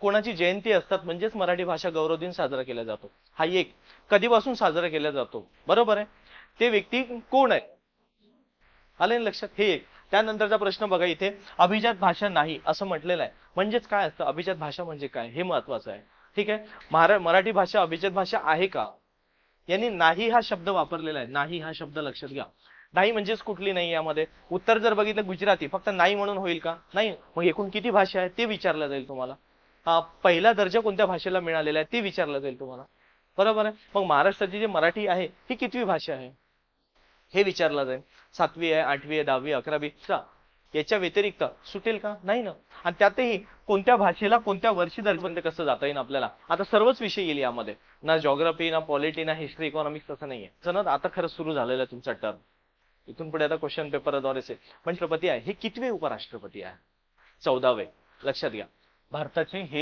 कोणाची जयंती असतात म्हणजेच मराठी भाषा गौरव दिन साजरा केला जातो। हा एक कधीपासून साजरा केला जातो, बरोबर आहे? ते व्यक्ती कोण आहे, आले ना लक्षात? हे एक। त्यानंतरचा प्रश्न बघा इथे, अभिजात भाषा नाही असं म्हटलेलं आहे, म्हणजेच काय असतं अभिजात भाषा म्हणजे काय हे महत्वाचं आहे। ठीक आहे, मराठी भाषा अभिजात भाषा आहे का? यांनी नाही हा शब्द वापरलेला आहे, नाही हा शब्द लक्षात घ्या। नाही म्हणजेच कुठली नाही यामध्ये? उत्तर जर बघितलं गुजराती, फक्त नाही म्हणून होईल का? नाही, मग एकूण किती भाषा आहे ते विचारलं जाईल तुम्हाला। पहिला दर्जा कोणत्या भाषेला मिळालेला आहे ते विचारलं जाईल तुम्हाला, बरोबर आहे? मग महाराष्ट्राची जी मराठी आहे ही कितवी भाषा आहे हे विचारलं जाईल। 7वी आहे, 8वी आहे, 10वी, 11वी, याच्या व्यतिरिक्त सुटेल का? नाही ना। आणि त्यातही कोणत्या भाषेला कोणत्या वर्षी दर्जापर्यंत कसं जाता येईल आपल्याला, आता सर्वच विषय येईल यामध्ये, ना जॉग्राफी, ना पॉलिटी, ना हिस्ट्री, इकॉनॉमिक्स, तसं नाहीये। चला आता खरं सुरू झालेलं आहे तुमचा टर्म, इथून पुढे आता क्वेश्चन पेपरद्वारे म्हणजे राष्ट्रपती आहे हे कितवे उपराष्ट्रपती आहे? 14वे। लक्षात घ्या, भारताचे हे